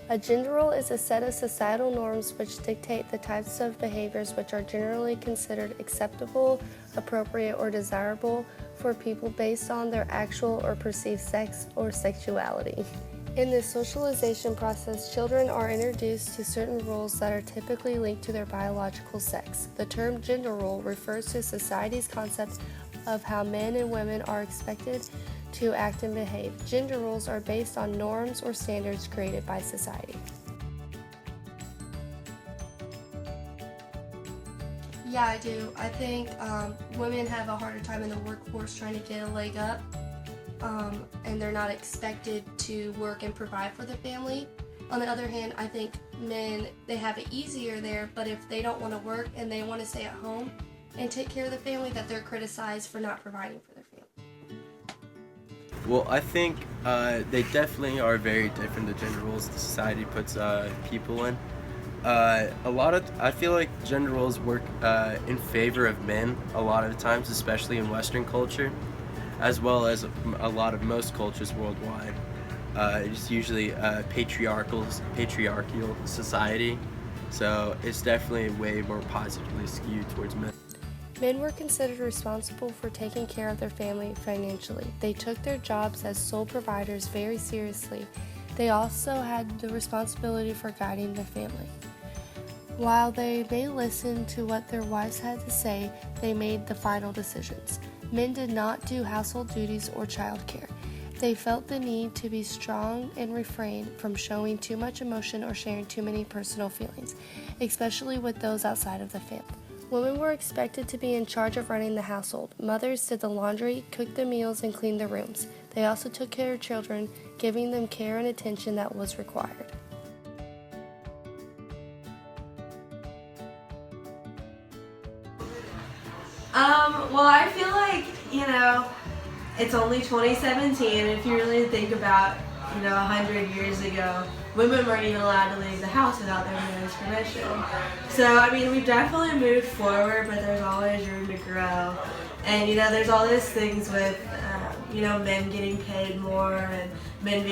A gender role is a set of societal norms which dictate the types of behaviors which are generally considered acceptable, appropriate, or desirable for people based on their actual or perceived sex or sexuality. In this socialization process, children are introduced to certain roles that are typically linked to their biological sex. The term gender role refers to society's concept of how men and women are expected to act and behave. Gender roles are based on norms or standards created by society. Yeah, I do. I think women have a harder time in the workforce trying to get a leg up, and they're not expected to work and provide for the family. On the other hand, I think men, they have it easier there, but if they don't want to work and they want to stay at home and take care of the family, that they're criticized for not providing for their family. Well, I think they definitely are very different, the gender roles the society puts people in. I feel like gender roles work in favor of men a lot of the times, especially in Western culture, as well as a lot of most cultures worldwide. It's usually a patriarchal society, so it's definitely way more positively skewed towards men. Men were considered responsible for taking care of their family financially. They took their jobs as sole providers very seriously. They also had the responsibility for guiding the family. While they may listen to what their wives had to say, they made the final decisions. Men did not do household duties or childcare. They felt the need to be strong and refrain from showing too much emotion or sharing too many personal feelings, especially with those outside of the family. Women were expected to be in charge of running the household. Mothers did the laundry, cooked the meals, and cleaned the rooms. They also took care of children, giving them care and attention that was required. Well, I feel like, it's only 2017, and if you really think about, 100 years ago, women weren't even allowed to leave the house without their parents' permission. So, we've definitely moved forward, but there's always room to grow. And, there's all these things with, men getting paid more and men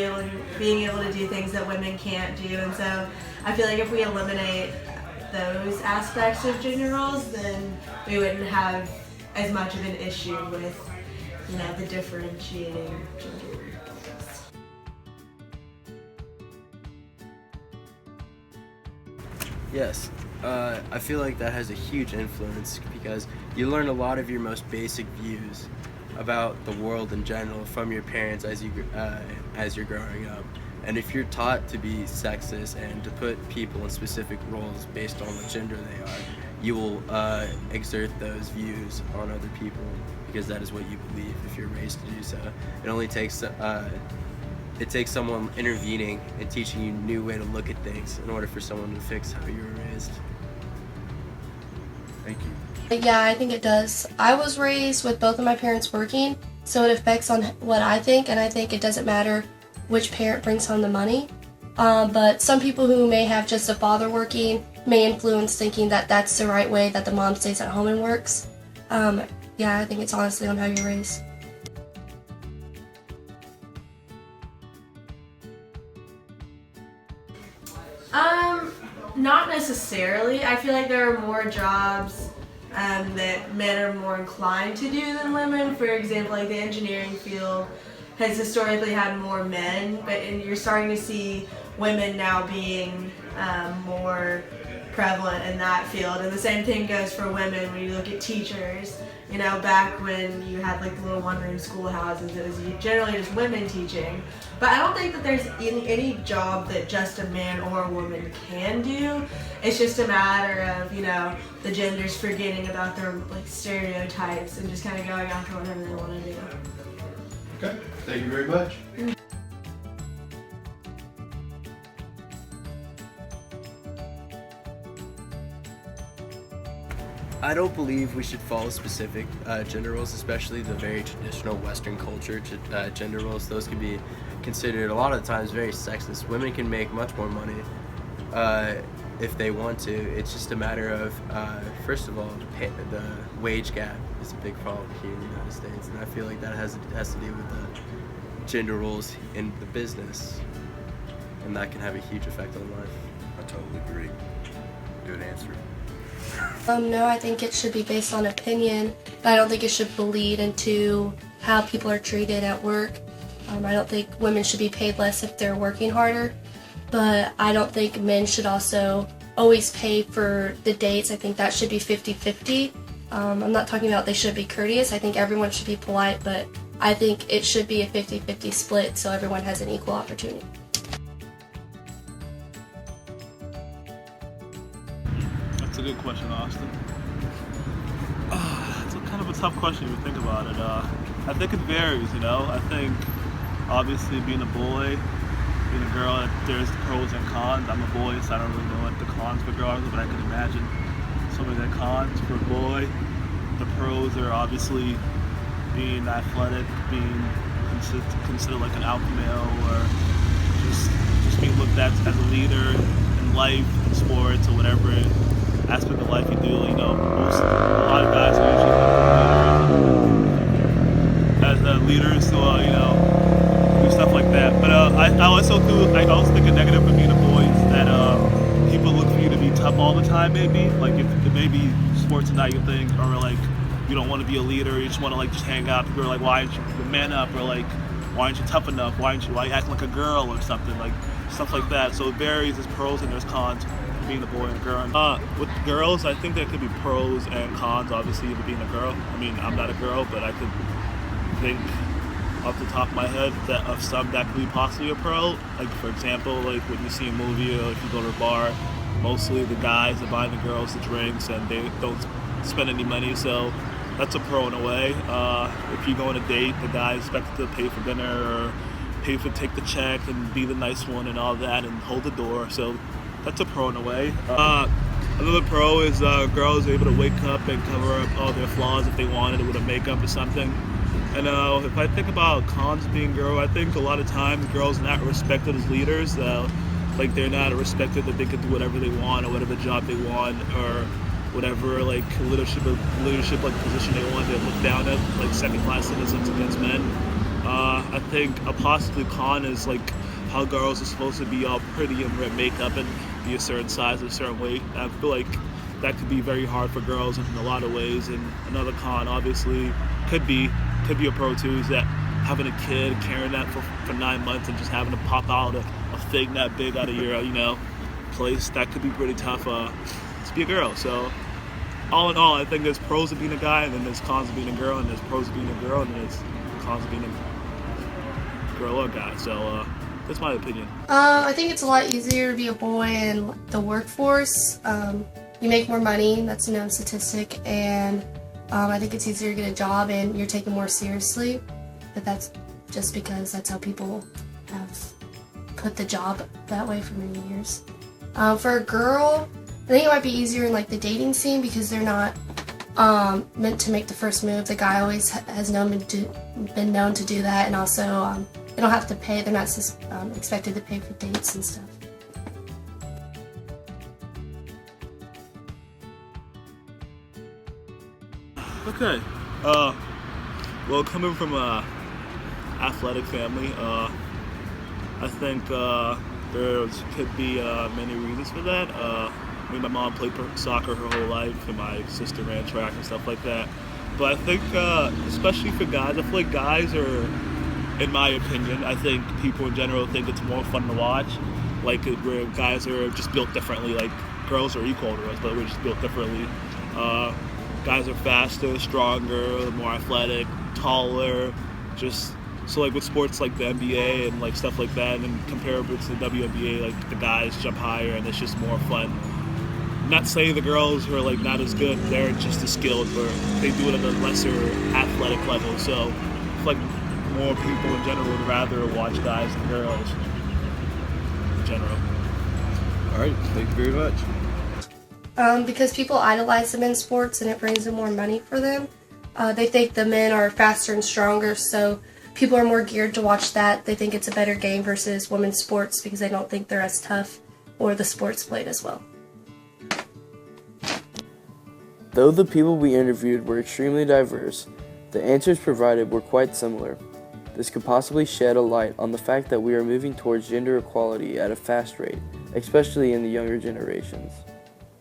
being able to do things that women can't do. And so I feel like if we eliminate those aspects of gender roles, then we wouldn't have as much of an issue with, the differentiating gender roles. Yes, I feel like that has a huge influence because you learn a lot of your most basic views about the world in general from your parents as you're growing up. And if you're taught to be sexist and to put people in specific roles based on what gender they are, you will exert those views on other people because that is what you believe if you're raised to do so. It only takes someone intervening and teaching you a new way to look at things in order for someone to fix how you were raised. Thank you. Yeah, I think it does. I was raised with both of my parents working, so it affects on what I think, and I think it doesn't matter which parent brings home the money. But some people who may have just a father working may influence thinking that that's the right way, that the mom stays at home and works. Yeah, I think it's honestly on how you're raised. Not necessarily. I feel like there are more jobs that men are more inclined to do than women. For example, like the engineering field has historically had more men, but you're starting to see women now being more prevalent in that field. And the same thing goes for women when you look at teachers. Back when you had like the little one-room schoolhouses, it was generally just women teaching. But I don't think that there's any job that just a man or a woman can do. It's just a matter of, the genders forgetting about their like stereotypes and just kind of going after whatever they want to do. Okay, thank you very much. I don't believe we should follow specific gender roles, especially the very traditional Western culture gender roles. Those can be considered a lot of the times very sexist. Women can make much more money if they want to. It's just a matter of, first of all, the wage gap is a big problem here in the United States, and I feel like that has to do with the gender roles in the business. and that can have a huge effect on life. I totally agree. Good answer. No, I think it should be based on opinion, but I don't think it should bleed into how people are treated at work. I don't think women should be paid less if they're working harder, but I don't think men should also always pay for the dates. I think that should be 50-50. I'm not talking about they should be courteous. I think everyone should be polite, but I think it should be a 50-50 split so everyone has an equal opportunity. That's a good question, Austin. It's a kind of a tough question if you think about it. I think it varies, you know. I think obviously being a boy, being a girl, there's pros and cons. I'm a boy, so I don't really know what the cons for girls are, but I can imagine some of the cons for a boy. The pros are obviously being athletic, being considered like an alpha male, or just being looked at as a leader in life, in sports, or whatever aspect of life you do. You know, a lot of guys are usually as leaders, so you know, do stuff like that. But I also think a negative of being a boy is that people look for you to be tough all the time. Maybe like if maybe sports are not your thing, or like you don't want to be a leader, you just want to like just hang out. People are like, why aren't you man up, or like why aren't you tough enough? Why you acting like a girl or something, like stuff like that. So it varies. There's pros and there's cons for being a boy and a girl. With girls, I think there could be pros and cons. Obviously, for being a girl. I mean, I'm not a girl, but I could think off the top of my head that of some that could be possibly a pro. Like for example, like when you see a movie or if you go to a bar, mostly the guys are buying the girls the drinks and they don't spend any money. So that's a pro in a way. If you go on a date, the guy is expected to pay for dinner or take the check and be the nice one and all that and hold the door. So that's a pro in a way. Another pro is girls are able to wake up and cover up all their flaws if they wanted with a makeup or something. And if I think about cons of being a girl, I think a lot of times girls are not respected as leaders. Like they're not respected that they can do whatever they want or whatever job they want or whatever like leadership like position they want. They're looked down at like second-class citizens against men. I think a possibly con is like how girls are supposed to be all pretty and wear makeup and be a certain size, a certain weight. I feel like that could be very hard for girls in a lot of ways. And another con, obviously, could be a pro too, is that having a kid, carrying that for 9 months and just having to pop out a thing that big out of your place, that could be pretty tough to be a girl. So all in all, I think there's pros of being a guy, and then there's cons of being a girl, and there's pros of being a girl, and there's cons of being a girl or a guy. So that's my opinion. I think it's a lot easier to be a boy in the workforce. You make more money, that's a known statistic, and I think it's easier to get a job and you're taken more seriously, but that's just because that's how people have put the job that way for many years. For a girl, I think it might be easier in like the dating scene because they're not meant to make the first move. The guy always has been known to do that, and also they don't have to pay. They're not expected to pay for dates and stuff. Okay. Well, coming from a athletic family, I think there could be many reasons for that. My mom played soccer her whole life, and my sister ran track and stuff like that. But I think, especially for guys, I feel like guys are, in my opinion, I think people in general think it's more fun to watch. Like where guys are just built differently. Like girls are equal to us, but we're just built differently. Guys are faster, stronger, more athletic, taller. So like with sports like the NBA and like stuff like that, and then comparable to the WNBA, like the guys jump higher and it's just more fun. Not saying the girls who are like not as good, they're just as skilled, but they do it at a lesser athletic level. So it's like more people in general would rather watch guys than girls in general. All right, thank you very much. Because people idolize them in sports and it brings in more money for them. They think the men are faster and stronger, so people are more geared to watch that. They think it's a better game versus women's sports because they don't think they're as tough or the sports played as well. Though the people we interviewed were extremely diverse, the answers provided were quite similar. This could possibly shed a light on the fact that we are moving towards gender equality at a fast rate, especially in the younger generations.